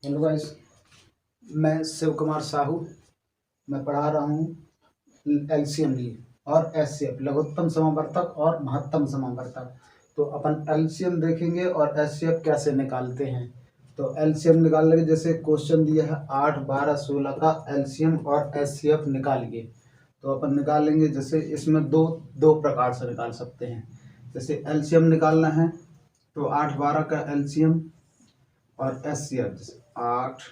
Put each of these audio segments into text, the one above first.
Hello guys, मैं शिव कुमार साहू। मैं पढ़ा रहा हूँ एलसीएम और एचसीएफ, लघुत्तम समावर्तक और महत्तम समावर्तक। तो अपन एलसीएम देखेंगे और एचसीएफ कैसे निकालते हैं। तो एलसीएम निकालने के जैसे क्वेश्चन दिया है 8, 12, 16 का एलसीएम और एचसीएफ निकालिए। तो अपन निकालेंगे, जैसे इसमें दो प्रकार से निकाल सकते हैं। जैसे एलसीएम निकालना है तो 8, 12 का एलसीएम और एचसीएफ, जैसे 8,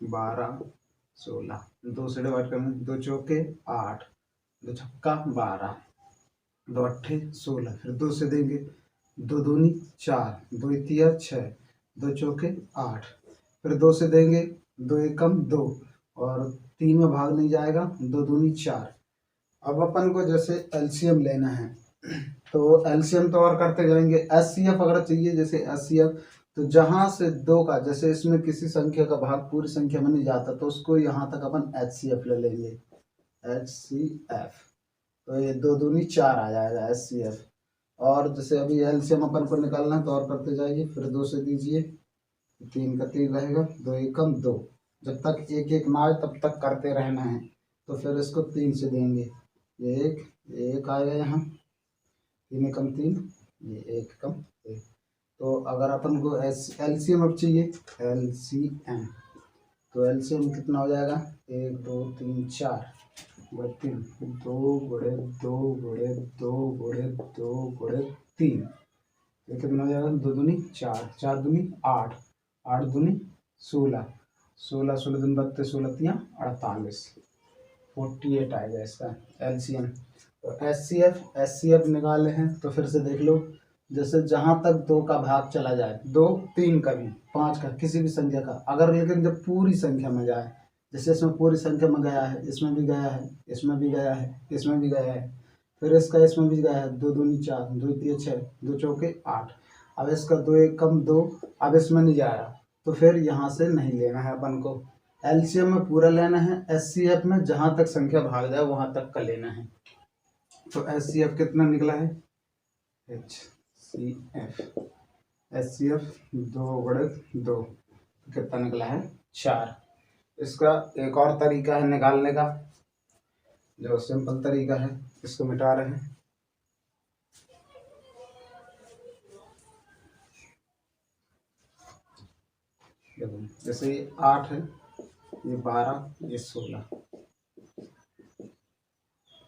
12, 16, दो से डिवाइड करेंगे, दो चौके 8, दो छक्का 12, दो अट्ठे 16, फिर दो से देंगे, दो दूनी 4, दो तिया 6, दो चौके 8, फिर दो से देंगे, दो एकम 2 और 3 में भाग नहीं जाएगा, दो दूनी 4। अब अपन को जैसे एलसीएम लेना है तो एलसीएम तो और करते जाएंगे। एचसीएफ अगर चाहिए, जैसे एचसीएफ तो जहां से दो का, जैसे इसमें किसी संख्या का भाग पूरी संख्या में नहीं जाता तो उसको यहाँ तक अपन एचसीएफ ले लेंगे, एचसीएफ। तो ये दो दूनी 4 आ जाएगा एचसीएफ। और जैसे अभी एलसीएम अपन को निकालना है तो और करते जाइए, फिर दो से दीजिए, 3 का 3 रहेगा, दो एकम 2, जब तक एक एक ना आए तब तक करते रहना है। तो फिर इसको 3 से देंगे, ये एक आएगा यहाँ, 3 एकम 3, ये 1 कम 1। तो अगर अपन को एलसीएम अब चाहिए, एलसीएम तो एलसीएम कितना हो जाएगा, 1 2 3 4 गुणे 3, 2 गुणे 2 गुणे 2 गुणे 2 गुणे 3, ये कितना हो जाएगा, 2 दूनी 4, 4 दूनी 8, 8 दूनी 16, 16 16 दूनी 32, 16 तिया 48, 48 आएगा इसका एलसीएम। तो एचसीएफ निकाले हैं तो फिर से देख लो, जैसे जहां तक 2 का भाग चला जाए, 2, 3 का भी, 5 का, किसी भी संख्या का, अगर लेकिन जब पूरी संख्या में जाए, जैसे इसमें पूरी संख्या में गया है, इसमें भी गया है, इसमें भी गया है, इसमें भी गया है, फिर इसका इसमें भी गया है, 2 दूनी 4, 2 तिया 6, 2 चौके 8, अब इसका 2 एकम 2, अब इसमें नहीं जा रहा तो फिर यहाँ से नहीं लेना है अपन को। एलसीएम में पूरा लेना है, एचसीएफ में जहां तक संख्या भाग जाए वहां तक का लेना है। तो एचसीएफ कितना निकला है, एचसीएफ 2 गुणे 2 कितना निकला है, 4। इसका एक और तरीका है निकालने का, जो सिंपल तरीका है, इसको मिटा रहे हैं। जैसे ये 8 है, ये 12, ये 16,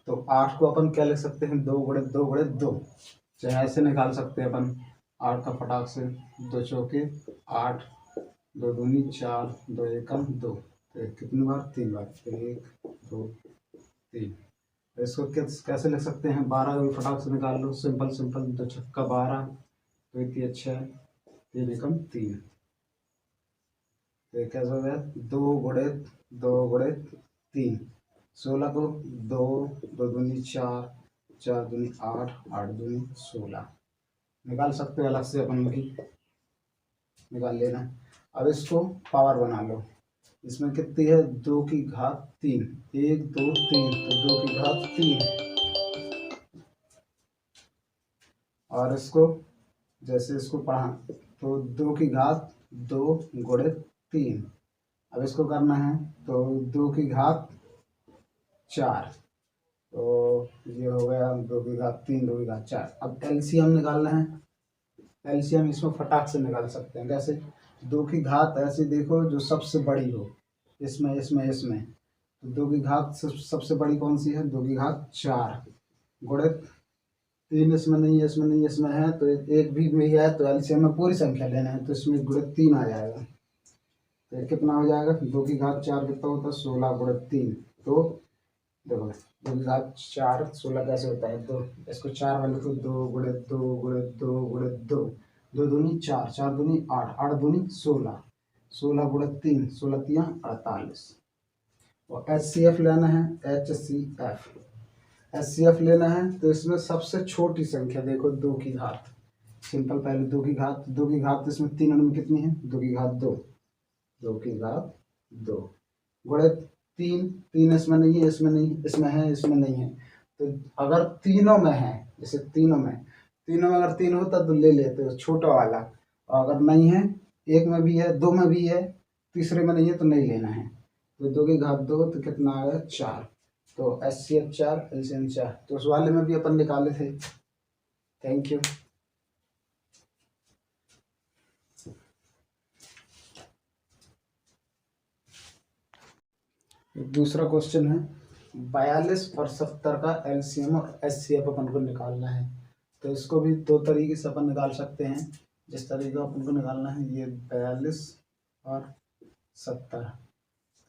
तो 8 को अपन क्या लिख सकते हैं, 2 गुणे 2 गुणे 2, चाहे ऐसे निकाल सकते हैं अपन 8 का फटाक से, 2 चौके 8, 2 दूनी 4, 2 एकम 2, तो कितनी बार, 3 बार, 1 2 3। इसको कैसे लिख सकते हैं, 12 का भी फटाक से निकाल लो, सिंपल सिंपल, 2 छक्का 12, 2 तिया 6, 3 एकम 3, तो कैसे हो गया, 2 गुणे 2 गुणे 3, 16 को 2, 2 दूनी 4, 4 दूनी 8, 8 दूनी 16 निकाल सकते हो, अलग से अपन भी निकाल लेना। अब इसको पावर बना लो, इसमें कितनी है, 2 की घात 3, 1 2 3, तो 2 की घात 3। और इसको जैसे इसको पढ़ा तो 2 की घात 2 गुणे 3, अब इसको करना है तो 2 की घात 4, तो ये हो गया 2 की घात 3, 2 की घात 4। अब एलसीएम निकालना है, एलसीएम इसमें फटाक से निकाल सकते हैं, कैसे, 2 की घात ऐसे देखो जो सबसे बड़ी हो, इसमें इसमें इसमें, तो 2 की घात सबसे बड़ी कौन सी है, 2 की घात 4 गुणे 3, इसमें नहीं है, इसमें नहीं है, इसमें है, तो एक भी है, तो एलसीएम में पूरी संख्या लेना है, तो इसमें गुणे 3 आ जाएगा। तो कितना हो जाएगा, 2 की घात 4 कितना होता है, 16 गुणे 3, तो देखो 2 की घात 4 16 कैसे होता है, 2, इसको 4 वाले को 2 गुणे 2 गुणे 2 गुणे 2, 2 दूनी 4, 4 दूनी 8, 8 दूनी 16, 16 गुणे 3, 16 तिया 48। और एचसीएफ लेना है, एचसीएफ लेना है तो इसमें सबसे छोटी संख्या देखो, 2 की घात, सिंपल, पहले 2 की घात इसमें 3 में कितनी है, 2 की घात 2, 2 की घात 2 गुणे 3, 3 इसमें नहीं है, इसमें नहीं, इसमें है, इसमें नहीं है, तो अगर तीनों में है, जैसे तीनों में अगर 3 होता तो ले लेते हो छोटा वाला, और अगर नहीं है, एक में भी है, 2 में भी है, तीसरे में नहीं है तो नहीं लेना है। तो 2 की घात 2 तो कितना आएगा 4। तो HCF 4 LCM 4, तो उस वाले में भी अपन निकाले थे। Thank you. दूसरा क्वेश्चन है 42 और 70 का LCM और HCF अपन को निकालना है। तो इसको भी दो तरीके से अपन निकाल सकते हैं। जिस तरीके का अपन को निकालना है, ये 42 और 70,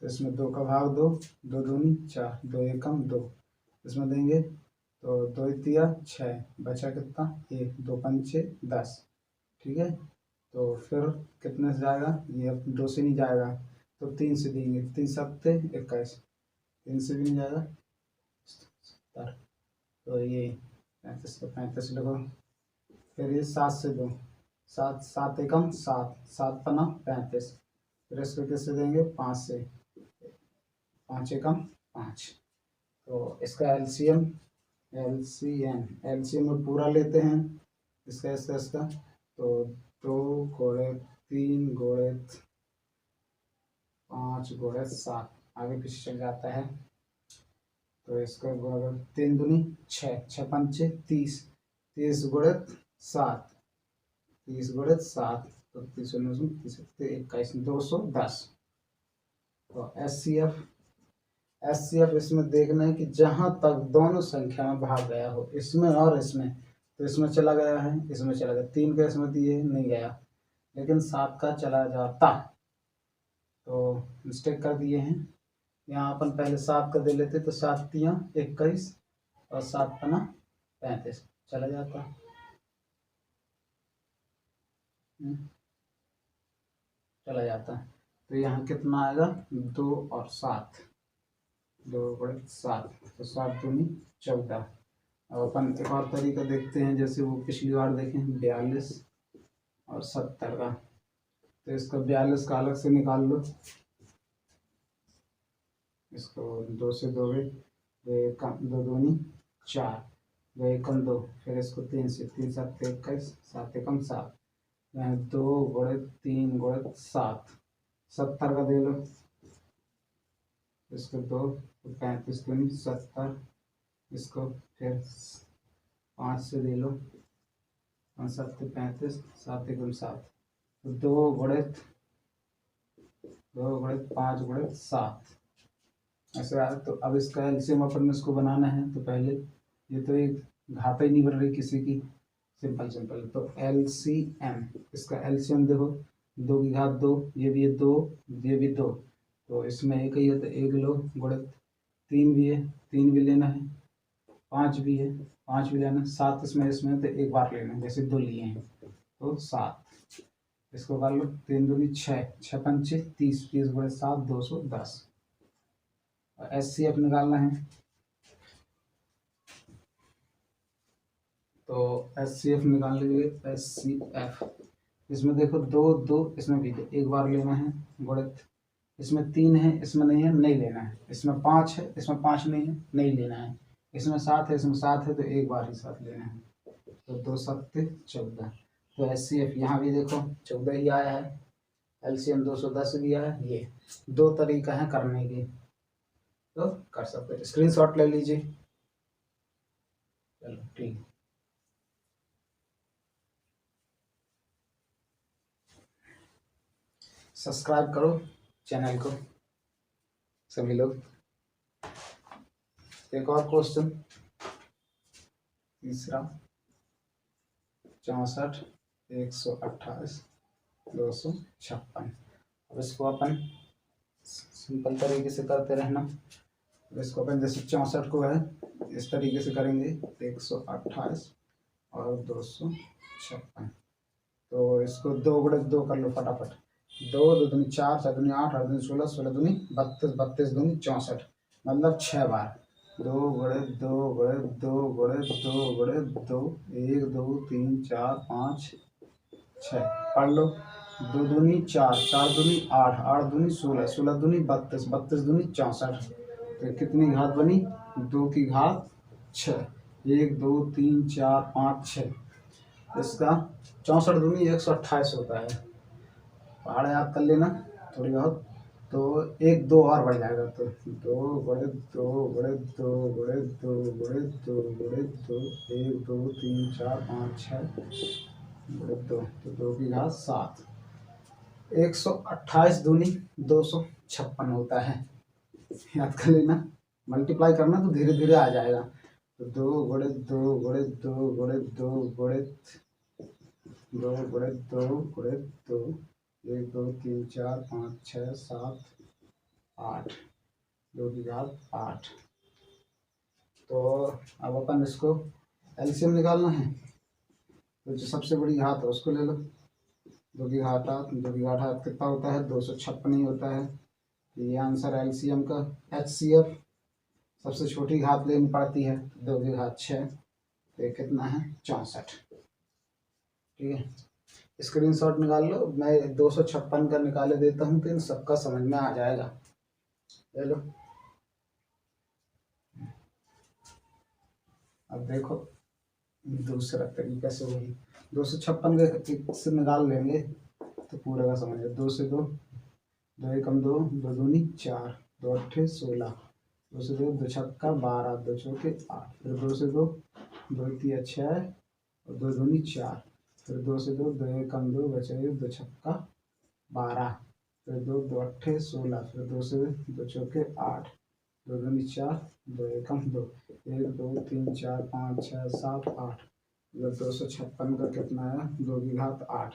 तो इसमें 2 का भाग 2, 2 दूनी 4, 2 एकम 2, इसमें देंगे तो 2 तिया 6, बचा कितना 1, 2 पंचे 10। ठीक है, तो फिर कितने से जाएगा, ये 2 से नहीं जाएगा तो 3 से देंगे, 3 सत्ते 21, 3 से भी नहीं जाएगा 70, तो ये 35 का 35 लगो। फिर ये 7 से 2, 7 7 एकम 7, 7 पना 35, फिर इसको किससे देंगे 5 से, 5 एकम 5। तो इसका एलसीएम में पूरा लेते हैं, इसका तो 2 गुणे 3 गुणे 5 गुणे 7, आगे पीछे चल जाता है। तो इसका 3 दूनी 6, 6 पंचे 30, 30 गुणे 7, 30 गुणे 7, तो 30 21, 210। तो HCF इसमें देखना है कि जहां तक दोनों संख्या में भाग गया हो, इसमें और इसमें, तो इसमें चला गया है, इसमें चला गया, 3 का इसमें दिए नहीं गया, लेकिन 7 का चला जाता, तो मिस्टेक कर दिए हैं। यहाँ अपन पहले 7 का दे लेते तो 7 तिया 21 और 7 पना 35, चला जाता। चला जाता, तो यहाँ कितना आएगा 2 और 7, 2 गुणे 7, तो 7 दूनी 14। अब अपन एक और तरीका देखते हैं, जैसे वो पिछली बार देखें 42 और 70 का। तो इसका 42 का अलग से निकाल लो, इसको 2 से 2 गए, 2 दूनी 4, 2 एकम 2, फिर इसको 3 से, 3 7 21, 7 एकम 7, 2 गुणे 3 गुणे 7, 70 का दे लो, इसको 2 35 दूनी 70, इसको फिर 5 से दे लो, 5 7 35, 7 एकम 7, तो 2 गुणे 5 गुणे 7 ऐसे आया। तो अब इसका एलसीएम अपन में इसको बनाना है, तो पहले ये तो एक घाता ही नहीं बन रही किसी की, सिंपल। तो एलसीएम, इसका एलसीएम देखो, 2 की घात 2, ये भी है 2, ये भी 2, तो इसमें एक ही है तो 1 लो, गुणे 3 भी है, 3 भी लेना है, 5 भी है, 5 भी लेना है, 7 इसमें तो एक बार लेना है, जैसे 2 लिए हैं तो 7, इसको कर लो, 3 दूनी 6, 6 पंचे 30, 30 गुणे 7 210। HCF निकालना है, तो HCF निकालने के लिए HCF, इसमें देखो 2 2, इसमें भी एक बार लेना है, गुणित इसमें 3 है, इसमें नहीं है, नहीं लेना है, इसमें 5 है, इसमें 5 नहीं है, नहीं लेना है, इसमें 7 है, इसमें 7 है, तो एक बार ही 7 लेना है, तो 2 7 14। तो HCF यहाँ भी देखो 14 ही आया है, LCM 210 दिया है। ये 2 तरीका है करने के, तो कर सकते हैं, स्क्रीनशॉट ले लीजिए। चलो ठीक, सब्सक्राइब करो चैनल को सभी लोग। एक और क्वेश्चन, तीसरा 64 128 256। अब इसको अपन सिंपल तरीके से करते रहना। इसको अपन जैसे 64 को है इस तरीके से करेंगे, 128 और 256, तो इसको 2 गुणे 2 कर लो फटाफट, 2 2 दूनी 4, 4 दूनी 8, 8 दूनी 16, 16 दूनी 32, 32 दूनी 64, मतलब 6 बार, 2 गुणे 2 गुणे 2 गुणे 2 गुणे 2, 1 2 3 4 5 6, पढ़ लो, 2 दूनी 4, 4 दूनी 8, 8 दूनी 16, 16 दूनी 32, 32 दूनी 64, तो कितनी घात बनी, 2 की घात 6, 1 2 3 4 5 6, इसका 64 दूनी 128 होता है, पहाड़ याद कर लेना। थोड़ी बहुत, तो एक दो और बढ़ जाएगा, तो दो गुणे दो गुणे दो गुणे दो गुणे दो गुणे दो, एक दो तीन चार पाँच छः गुणे दो, तो 2 की घात 7। 128 दूनी 256 होता है, याद कर लेना। मल्टीप्लाई करना तो धीरे धीरे आ जाएगा। तो 2 गुणे दो गुणे दो गुणे दो गुणे दो गुणे दो गुणे दो, 1 2 3 4 5 6 7 8, 2 की घात 8। तो अब अपन इसको एलसीएम निकालना है, तो जो सबसे बड़ी घात है उसको ले लो। 2 की घात 8, 2 की घात 8 कितना होता है? 256 ही होता है। ये आंसर एलसीएम का। एचसीएफ सबसे छोटी घात लेनी पड़ती है, 2 की घात 6, तो ये कितना है? 64। ठीक है, स्क्रीनशॉट निकाल लो, मैं 256 का निकाले देता हूँ, तो इन सबका समझ में आ जाएगा। ले लो। अब देखो दूसरा तरीका से वही 256 का से निकाल लेंगे तो पूरा का समझ। 2 से 2, 2 एकम 2, 2 दूनी 4, 2 अट्ठे 16, 2 से 2, 2 छक्का 12, 2 चौके 8, फिर 2 से 2, 2 तिया 6 और 2 दूनी 4, फिर 2 से 2, 2 एकम 2 बचे 2 छक्का 12, फिर 2, 2 अट्ठे 16, फिर 2 से 2 चौके 8, 2 दूनी 4, 2 एकम 2, 1 2 3 4 5 6 7 8, मतलब 256 का कितना है? 2 की घात 8।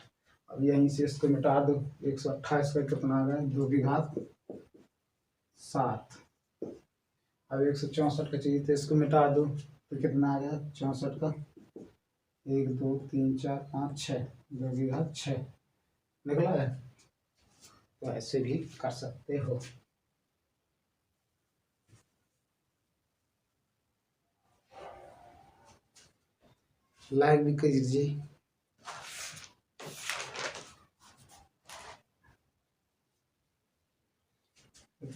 अब यहीं से इसको मिटा दो, 128 का कितना आ गया? 2 की घात 7। अब 164 का चाहिए, तो इसको मिटा दो, तो कितना आ गया? 64 का 1 2 3 4 5 6, 2 की घात 6 निकला है। तो ऐसे भी कर सकते हो। लाइक भी कीजिए।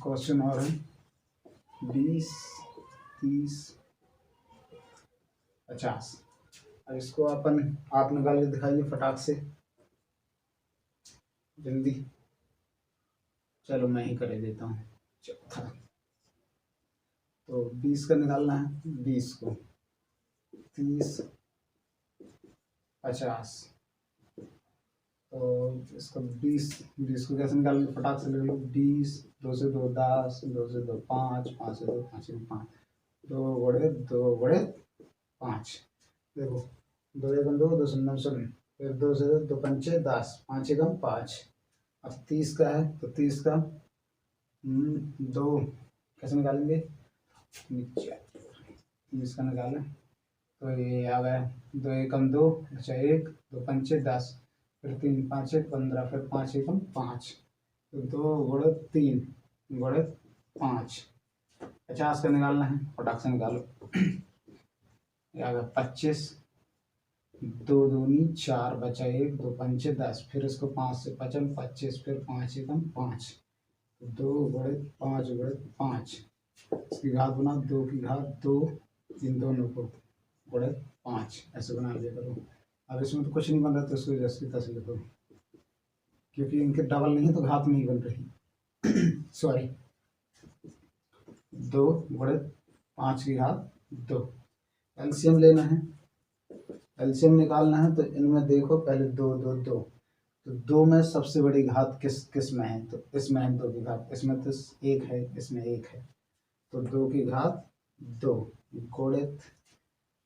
क्वेश्चन और है 20 30 50। अब इसको अपन आप निकाल के दिखाइए फटाक से, जल्दी। चलो मैं ही कर देता हूँ। चौथा तो 20 का निकालना है, 20 को 30 50, तो इसको 20 को कैसे निकाल फटाक से ले लो। 20, 2 से 2 10, 2 से 2 5, 5 से 2 5 से 5, 2 बड़े 2 बड़े 5। देखो 2 एकम 2, 2 शून्य शून्य, फिर 2 से 2, 2 पंचे 10, 5 एकम 5। अब 30 का है, तो 30 का 2 कैसे निकालेंगे? नीचे 30 का निकालें, तो ये आ गया 2 एकम 2, अच्छा 1, 2 पंचे 10, फिर 3 5 15, फिर 5 एकम 5, तो 2 गुणे 3 गुणे 5, 50 का निकालना है, फटाक से निकालो। ये आ गया 25, 2 दूनी 4 बचा 1, 2 पंचे 10, फिर इसको 5 से 55 25, फिर 5 एकम 5, 2 गुणे 5 गुणे 5, इसकी घात बना 2 की घात 2, इन दोनों को गुणे 5, ऐसे बना लिया करो। अब इसमें तो कुछ नहीं बन रहा, तो इसको जैसे तैसे लिखो, क्योंकि इनके डबल नहीं है तो घात नहीं बन रही। सॉरी, 2 गुणे 5 की घात 2। एलसीएम लेना है, एलसीएम निकालना है, तो इनमें देखो पहले 2 2 2, तो 2 में सबसे बड़ी घात किस में है? तो इसमें है 2 की घात, इसमें तो 1 है, इसमें 1 है, तो 2 की घात 2 गुणित,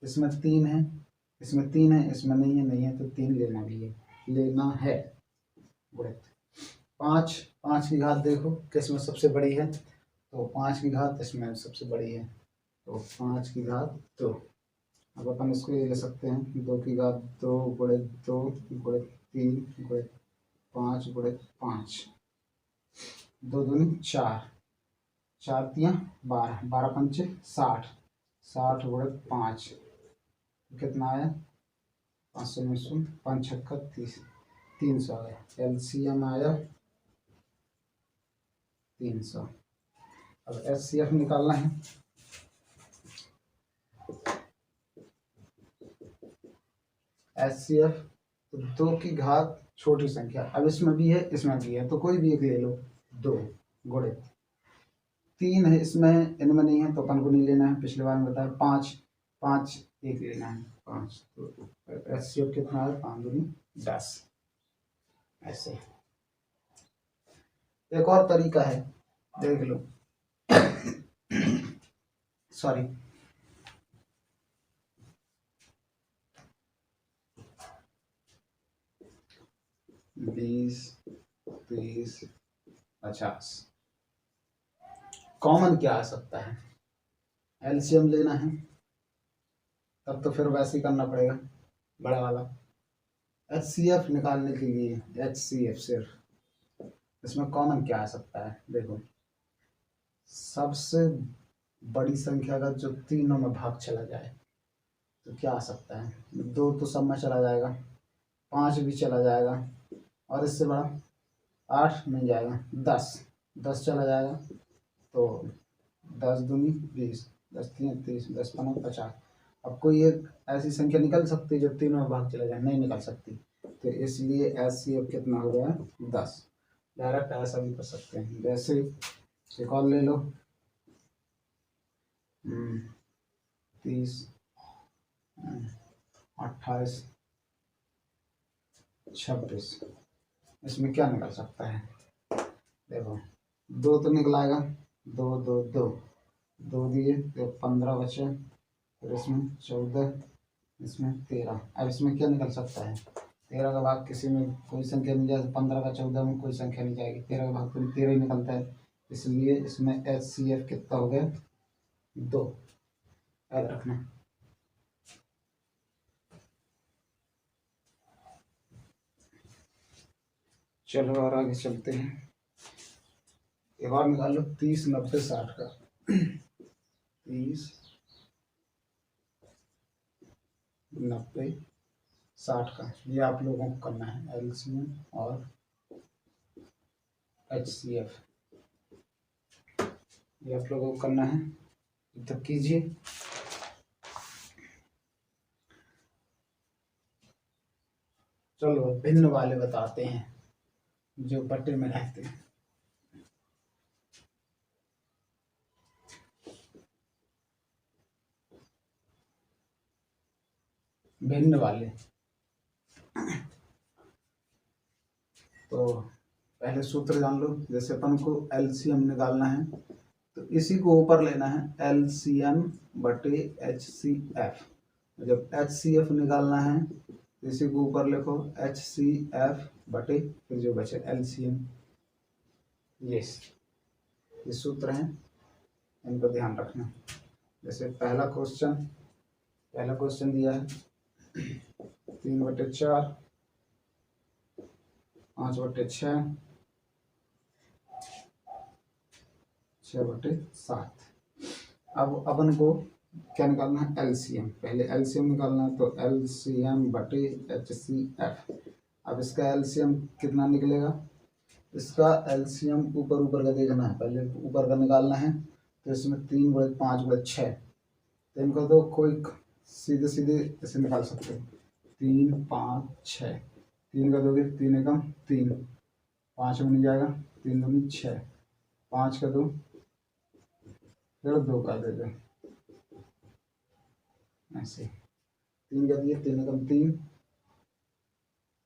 इसमें 3 है, इसमें 3 है, इसमें नहीं है, नहीं है तो 3 लेना भी है, लेना है, गुणित 5। 5 की घात देखो किस में सबसे बड़ी है? तो 5 की घात इसमें सबसे बड़ी है, तो 5 की घात 2। अब अपन इसको ये ले सकते हैं, 2 की घात 2 गुणित 2 गुणित 3 गुणित 5 गुणित 5, 2 दूनी 4, 4 तियाँ 12, 12 पंचे 60, 60 गुणित 5, कितना आया? 500 में 5 छक्का 30, 300 आ गया। एलसीएम आया 300। अब एचसीएफ निकालना है। एचसीएफ तो 2 की घात छोटी संख्या। अब इसमें भी है इसमें भी है, तो कोई भी एक ले लो। 2 गुणे 3 है इसमें, इनमें नहीं है तो अपन को नहीं लेना है। पिछले बार में बताया 5 5 एक लेना है 5, तो एचसीएफ कितना है 5 दूनी 10। ऐसे एक और तरीका है, देख लो। सॉरी, बीस 30 50 कॉमन क्या आ सकता है? एलसीएम लेना है, तब तो फिर वैसे ही करना पड़ेगा बड़ा वाला। एचसीएफ निकालने के लिए एचसीएफ सिर्फ, इसमें कॉमन क्या आ सकता है? देखो, सबसे बड़ी संख्या का जो तीनों में भाग चला जाए तो क्या आ सकता है? 2 तो सब में चला जाएगा, 5 भी चला जाएगा, और इससे बड़ा 8 नहीं जाएगा, 10 चला जाएगा। तो 10 दूनी 20, 10 3 30, 10 15 50। अब कोई एक ऐसी संख्या निकल सकती है जो तीनों में भाग चला जाए? नहीं निकल सकती। तो इसलिए एचसीएफ कितना हो गया? 10। डायरेक्ट ऐसा भी कर सकते हैं। जैसे एक और ले लो, 30 28 26, इसमें क्या निकल सकता है? देखो, 2 तो निकलाएगा, 2 2 2 2 दिए तो 15 बचे, फिर इसमें 14, इसमें 13। अब इसमें क्या निकल सकता है? 13 का भाग किसी में कोई संख्या नहीं जाए, 15 का 14 में कोई संख्या नहीं जाएगी, 13 का भाग तो 13 ही निकलता है। इसलिए इसमें एचसीएफ कितना हो गया? 2। याद रखना। चलो और आगे चलते हैं। एक और निकाल लो, 30 90 60 का। 30 90 60 का, ये आप लोगों को करना है, एलसीएम और एचसीएफ, ये आप लोगों को करना है। तो कीजिए। चलो भिन्न वाले बताते हैं, जो बटे में रहते हैं। भिन्न वाले, तो पहले सूत्र जान लो। जैसे अपन को एलसीएम निकालना है तो इसी को ऊपर लेना है, एलसीएम बटे एचसीएफ। जब एचसीएफ निकालना है तो इसी को ऊपर लिखो, एचसीएफ बटे फिर जो बचे एलसीएम। ये सूत्र हैं, इनको ध्यान रखना। जैसे पहला क्वेश्चन दिया है 3/4, 5/6, 6/7। अब अपन को क्या निकालना है? एलसीएम। पहले एलसीएम निकालना है, तो एलसीएम बटे एचसीएफ। अब इसका एलसीएम कितना निकलेगा? इसका एलसीएम ऊपर का देखना है, पहले ऊपर का निकालना है। तो इसमें 3/5/6, तो इनको तो कोई सीधे सीधे ऐसे निकाल सकते हैं, 3 5 6। 3 का दोगे 3 एकम 3, 5 में नहीं जाएगा, 3 दूनी 6, 5 का 2, फिर 2 का दे दो, ऐसे 3 का दिए, 3 एकम 3,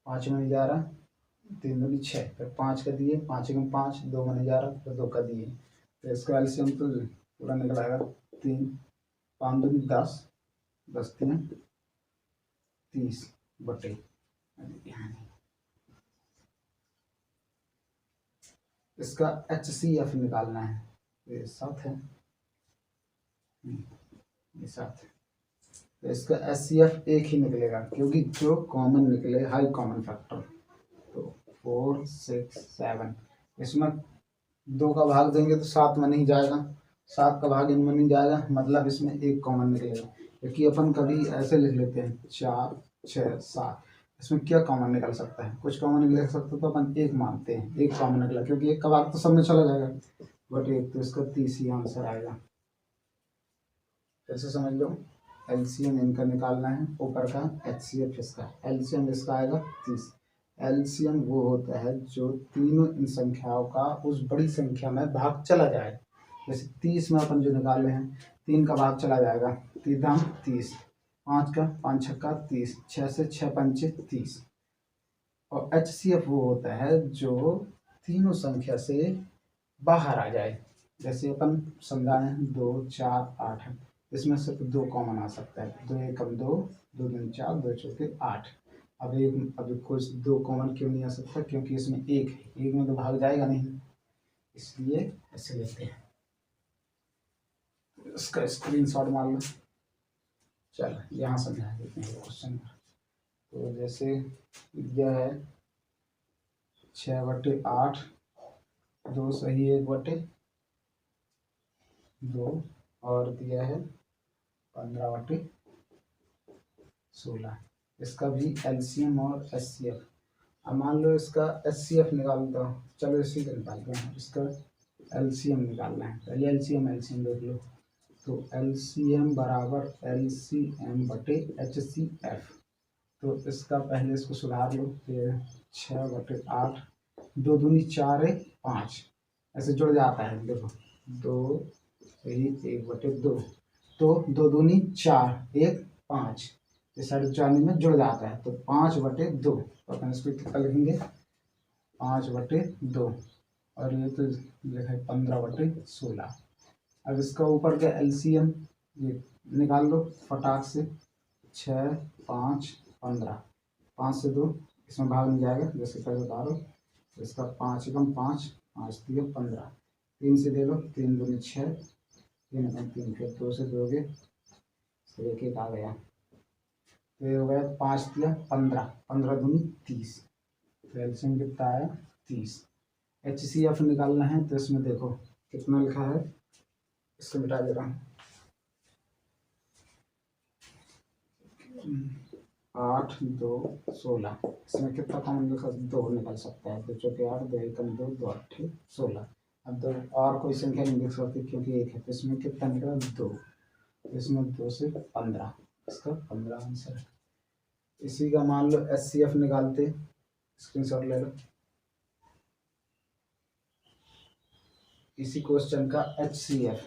5 में नहीं जा रहा, 3 दूनी 6, फिर 5 का दिए, 5 एकम 5, 2 में नहीं जा रहा, फिर 2 का दिए। तो इसका एलसीएम तो पूरा निकल आएगा 3, 5 दूनी 10, 10 3 30 बटे, इसका एचसीएफ निकालना है। ये 7 है, ये 7 है। तो इसका एचसीएफ एक ही निकलेगा, क्योंकि जो कॉमन निकले हाई कॉमन फैक्टर। तो 4 6 7, इसमें 2 का भाग देंगे तो 7 में नहीं जाएगा, 7 का भाग इनमें नहीं जाएगा, मतलब इसमें एक कॉमन निकलेगा। क्योंकि अपन कभी ऐसे लिख लेते हैं 4 6 7, इसमें क्या कॉमन निकल सकता है? कुछ कॉमन निकल सकता है, तो अपन एक मानते हैं, एक कॉमन निकला, क्योंकि एक का भाग तो सब में चला जाएगा, बट एक, तो इसका 30 ही आंसर आएगा। कैसे समझ लो, एलसीएम इनका निकालना है, ऊपर का एचसीएफ इसका, एलसीएम इसका आएगा 30, एलसीएम वो होता है जो तीनों इन संख्याओं का उस बड़ी संख्या में भाग चला जाए। जैसे 30 में अपन जो निकाले हैं, 3 का भाग चला जाएगा, 3 दाम 30, 5 का 5 छक्का 30, 6 से 6 पंचे 30। और HCF वो होता है जो तीनों संख्या से बाहर आ जाए। जैसे अपन समझाएं 2 4 8 है, इसमें सिर्फ 2 कॉमन आ सकता है, 2 एकम 2, 2 दूनी 4, 2 चौके 8। अब कुछ 2 कॉमन क्यों नहीं आ सकता, क्योंकि इसमें एक है, एक में तो भाग जाएगा नहीं, इसलिए ऐसे लेते हैं। इसका स्क्रीनशॉट मार लो। चलो यहाँ समझा देते हैं क्वेश्चन। तो जैसे यह है 6/8, 2 सही 1/2, और दिया है 15/16। इसका भी एलसीएम और एचसीएफ। अब मान लो इसका एचसीएफ निकाल दो, चलो इसी का निकालते हैं। इसका एलसीएम निकालना है, पहले एलसीएम देख लो। तो एलसीएम बराबर एलसीएम बटे एचसीएफ। तो इसका पहले इसको सुधार लो, ये 6/8, 2 दूनी 4 है 5, ऐसे जुड़ जाता है। देखो 2 सही 1/2, तो 2 दूनी 4, 1 5, इस साइड जाने में जुड़ जाता है, तो 5/2। तो अपन इसको कितना लिखेंगे, 5/2, और ये तो लिखा है 15/16। अब इसका ऊपर का एलसीएम ये निकाल लो फटाक से। 6 5 15, 5 से 2 इसमें भाग नहीं जाएगा, जैसे पहले बता रहा हूँ। तो इसका 5 एकम 5, 5 3 15, 3 से दे लो, 3 दूनी 6, 3 एकम 3, फिर 2 से दोगे तो 1 1 आ गया, तो ये हो गया 5 3 15, 15 दूनी 30। तो एलसीएम कितना आया 30। HCF निकालना है, तो इसमें देखो कितना लिखा है, इसको मिटा दे रहा हूँ। 8 2 16, इसमें कितना कॉमन लिखा, 2 निकल सकता है, 2 चौके 8, 2 एकम 2, 2 8 16। अब 2 और कोई संख्या नहीं लिख सकती क्योंकि 1 है, तो इसमें कितना निकला 2, इसमें 2 से 15, इसका 15 आंसर है। इसी का मान लो HCF निकालते, स्क्रीनशॉट ले लो। इसी क्वेश्चन का HCF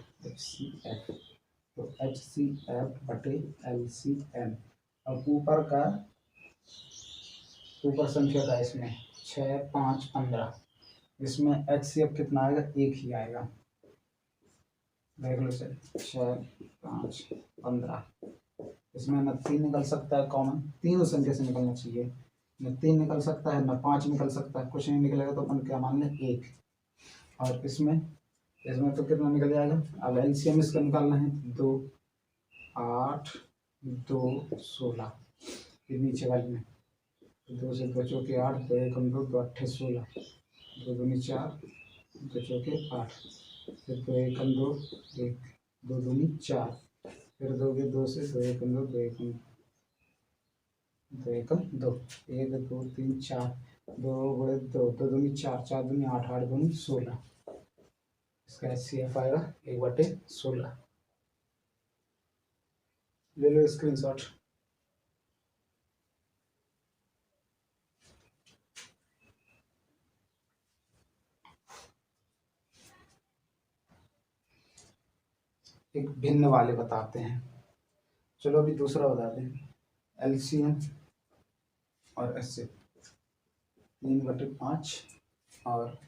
तो HCF बटे LCM। अब ऊपर संख्या का इसमें 6 5 15, इसमें HCF कितना आएगा, 1 ही आएगा। देख लो सर, 6 5 15, इसमें न 3 निकल सकता है कॉमन, तीनों संख्या से निकलना चाहिए, न 3 निकल सकता है, न 5 निकल सकता है, कुछ नहीं निकलेगा, तो अपन क्या मान लें 1। और इसमें तो कितना निकल जाएगा। अब एलसीएम इसका निकालना है, 2 8 2 16, फिर नीचे वाले में 2 से 2 चौके 8, 2 एकम 2, 2 8 16, 2 दूनी 4, 2 चौके 8, फिर 2 एकम 2 1, 2 दूनी 4, फिर 2 से 2 एकम 2, 2 एकम 2, 1 2 3 4, 2 बड़े 2, 2 दूनी 4, 4 दूनी 8, 8 दूनी 16। इसका HCF आएगा 1/16। ले लो स्क्रीनशॉट। एक भिन्न वाले बताते हैं। चलो अभी दूसरा बताते हैं। एलसीएम और HCF 3/5 और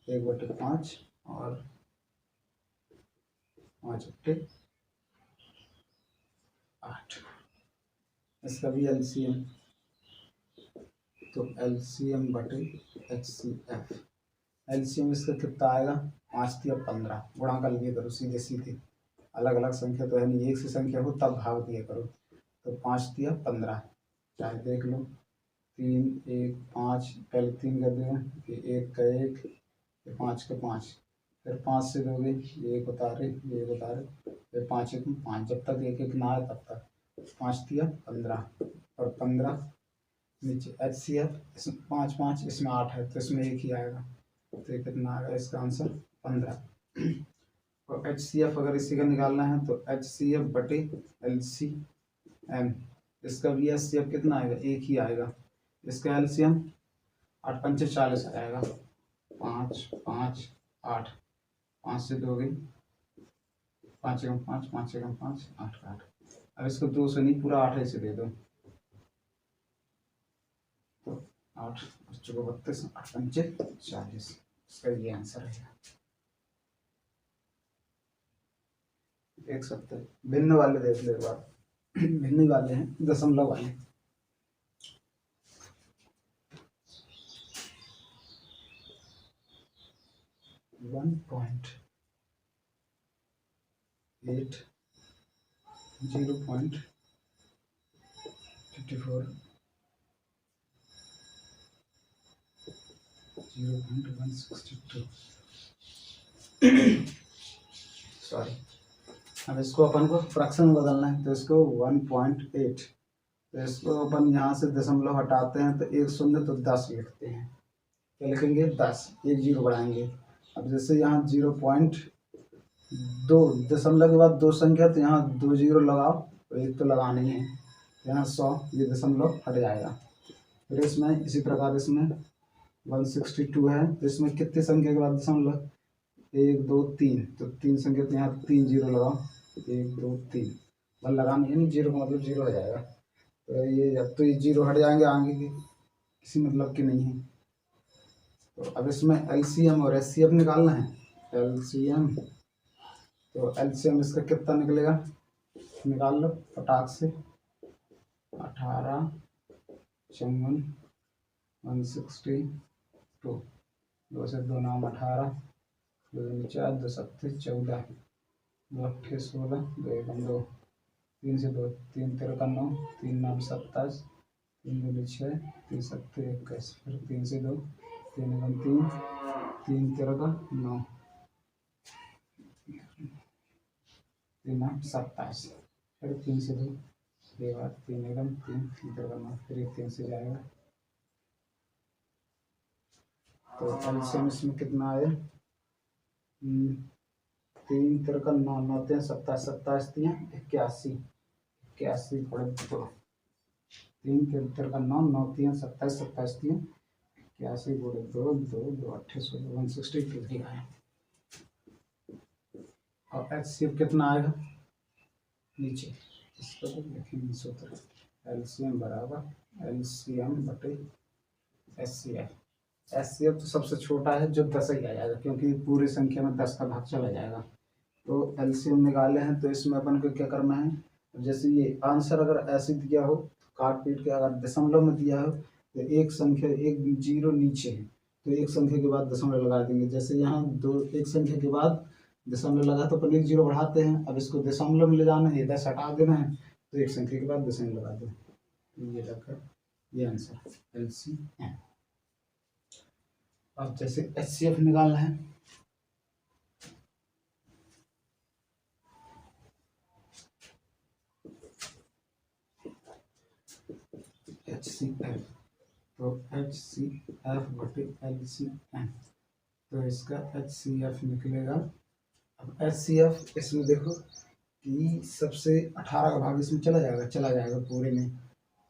1/5 और 5/8। इसका भी एलसीएम, तो एलसीएम बटे HCF। एलसीएम इसका कितना आएगा, 5 3 15, गुणा कर लिया करो सीधे सीधे, अलग अलग संख्या तो है नहीं, एक से संख्या हो तब भाग दिया करो। तो 5 3 15, चाहे देख लो 3 1 5, पहले 3 कर दिया, फिर 1 का 1, फिर 5 का 5, फिर 5 से दोगे ये 1 उतारे, ये 1 उतारे, फिर 5 1 5, जब तक 1 1 ना आए तब तक 5 3 15, और 15 नीचे HCF, इसमें 5 5, इसमें 8 है, तो इसमें 1 ही आएगा, तो ये कितना आएगा, इसका आंसर 15। और HCF अगर इसी का निकालना है, तो HCF बटे LCM। इसका भी HCF कितना आएगा, 1 ही आएगा, इसका एलसीएम 8 पंचे 40 आ जाएगा। 5 5 8, 5 से 2 गई, 5 एकम 5, 5 एकम 5, 8 8। अब इसको 2 से नहीं, पूरा 8 से दे दो, तो 8 चौको 32, 8 पंचे 40। इसका ये आंसर है। देख सकते हैं भिन्न वाले, देख लो एक बार, भिन्न वाले हैं, दशमलव वाले। One point 8, 0.54, 0.162। सॉरी। अब इसको अपन को फ्रैक्शन में बदलना है, तो इसको 1.8, तो इसको अपन यहाँ से दशमलव हटाते हैं तो 1 शून्य, तो 10 लिखते हैं। क्या लिखेंगे? 10, 1 0 बढ़ाएंगे। अब जैसे यहाँ 0.2, दशमलव के बाद 2 संख्या, तो यहाँ 2 0 लगाओ, तो 1 तो लगाना ही है। यहाँ 100, ये दशमलव हट जाएगा। फिर इसमें इसी प्रकार इसमें 162 है, तो इसमें कितने संख्या के बाद दशमलव? 1 2 3, तो 3 संख्या, तो यहाँ 3 0 लगाओ, 1 2 3, बल लगाना है नहीं, 0 का मतलब 0 हो जाएगा। तो ये अब तो ये 0 हट जाएंगे, आगे की किसी मतलब की नहीं है। तो अब इसमें एलसीएम और एचसीएफ निकालना है। एलसीएम, तो एलसीएम इसका कितना निकलेगा, निकाल लो फटाक से। 18 54 162, 2 से 2 9 18, 2 4 2 7 14, 2 8 16, 2 1 2, 3 से 2 3 13 9, 3 9 27, 3 2 6, 3 7 21, फिर 3 से 2, 3 1 3, 3 13 9, 3 9 27, फिर 3 से 2, ये बात 3 1 3, 3 13 9, फिर 3 से जाएगा। तो एलसीएम इसमें कितना आया? 3 13 9 9 3 27, 27 3 81, 81 थोड़े 2, 3 13 9 9 3 27, 27 3 81 गुणे 2 2 2 8 16, 162 आया। और एचसीएफ कितना आएगा? नीचे इसको लिखेंगे सूत्र, एलसीएम बराबर एलसीएम बटे एचसीएफ। एचसीएफ तो सबसे छोटा है, जो 10 ही आ जाएगा, क्योंकि पूरी संख्या में 10 का भाग चला जाएगा। तो एलसीएम निकाले हैं, तो इसमें अपन को क्या करना है? जैसे ये आंसर अगर ऐसे दिया हो, काट पीट के अगर दशमलव में दिया हो, तो एक संख्या, एक 0 नीचे है, तो एक संख्या के बाद दशमलव लगा देंगे। जैसे यहाँ एक संख्या के बाद दशमलव लगा, तो अपन 1 0 बढ़ाते हैं। अब इसको दशमलव में ले जाना है, 10 हटा देना है, तो एक संख्या के बाद दशमलव लगा दें। ये रखकर ये आंसर एलसीएम। अब जैसे एचसीएफ निकालना है, एचसीएफ, तो एचसीएफ बटे एलसीएम, तो इसका एचसीएफ निकलेगा। अब एचसीएफ इसमें देखो कि सबसे 18 का भाग इसमें चला जाएगा पूरे में,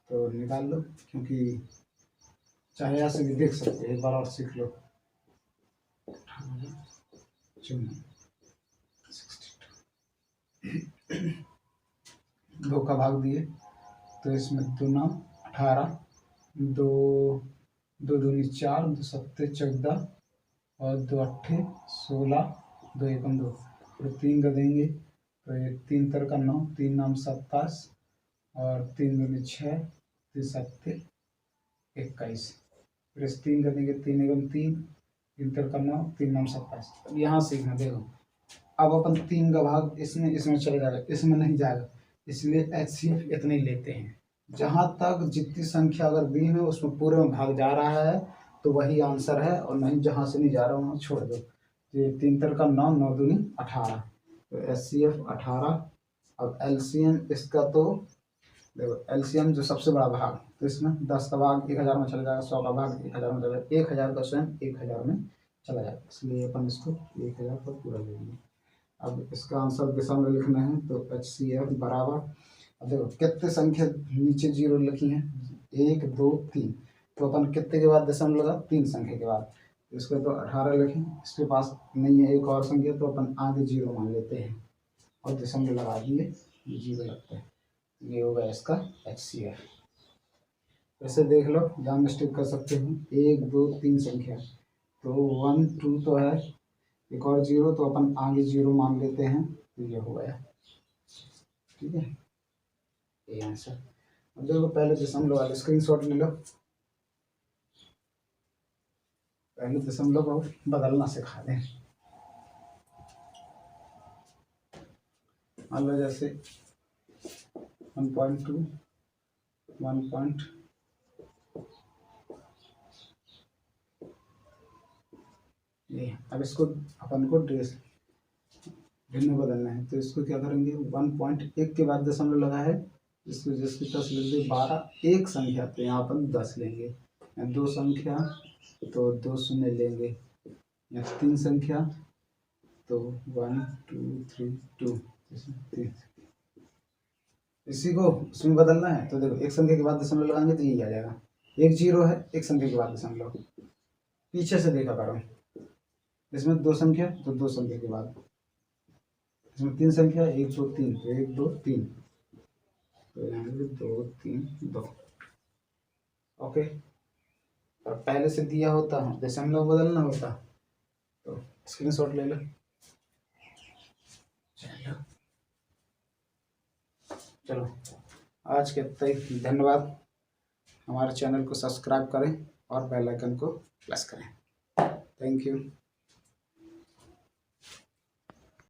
तो निकाल लो, क्योंकि चाहे ऐसे भी देख सकते हो, एक बार और सीख लो। 2 का भाग दिए, तो इसमें 2 9 18, 2 2 दूनी 4, 2 7 14, और 2 8 16, 2 1 2, फिर 3 का देंगे, तो ये 3 13 9, 3 9 27, और 3 दूनी 6, 3 7 21, फिर इस 3 का देंगे, 3 1 3, 3 13 9, 3 9 27। अब यहाँ सीखना देखो, अब अपन 3 का भाग इसमें चला जाएगा, इसमें नहीं जाएगा, इसलिए एचसीएफ इतने ही लेते हैं। जहाँ तक जितनी संख्या अगर दी है उसमें पूरे में भाग जा रहा है तो वही आंसर है, और नहीं जहाँ से नहीं जा रहा वहाँ छोड़ दो। ये 3 13 9, 9 दूनी 18, तो एचसीएफ 18। अब एलसीएम इसका, तो देखो एलसीएम जो सबसे बड़ा भाग, तो इसमें 10 का भाग 1000 में चला जाएगा, 100 का भाग 1000 में चला जाएगा, 1000 का स्वयं 1000 में चला जाएगा, इसलिए अपन इसको 1000 पर पूरा ले लेंगे। अब इसका आंसर दिशा में लिखना है, तो एचसीएफ बराबर, अब देखो कितने संख्या नीचे 0 लिखी हैं, 1 2 3, तो अपन कितने के बाद दशमलव लगा, 3 संख्या के बाद। इसको तो 18 लिखें, इसके पास नहीं है एक और संख्या तो अपन आगे 0 मान लेते हैं और दशमलव लगा दिए, 0 लगता है। ये होगा इसका HCF। ऐसे देख लो, ध्यान स्टिक कर सकते हो, 1 2 3 संख्या, तो 1 2 तो है, एक और 0 तो अपन आगे 0 मान लेते हैं, तो ये हो गया। ठीक है, ये आंसर। अब देखो पहले दशमलव वाले स्क्रीनशॉट ले लो, पहले दशमलव को बदलना सिखा दें। मान लो जैसे 1.2 1. ये अब इसको अपन को भिन्न बदलना है, तो इसको क्या करेंगे, 1.1 के बाद दशमलव लगा है, इसको जिसकी 10 लिख दे, 12 एक संख्या तो यहाँ अपन 10 लेंगे, या 2 संख्या तो 2 शून्य लेंगे, या 3 संख्या तो 1 2 3 2 3। इसी को उसमें बदलना है, तो देखो एक संख्या के बाद दशमलव लगाएंगे तो यही आ जाएगा, एक 0 है, एक संख्या के बाद दशमलव। पीछे से देखा करो, इसमें 2 संख्या तो 2 संख्या के बाद, इसमें 3 संख्या 1 2 3 तो 1 2 3, तो यहाँ पे 2 3 2। ओके, और पहले से दिया होता दशमलव बदलना होता तो स्क्रीनशॉट ले लो। चलो आज के तक धन्यवाद। हमारे चैनल को सब्सक्राइब करें और बेल आइकन को प्रेस करें। Thank you.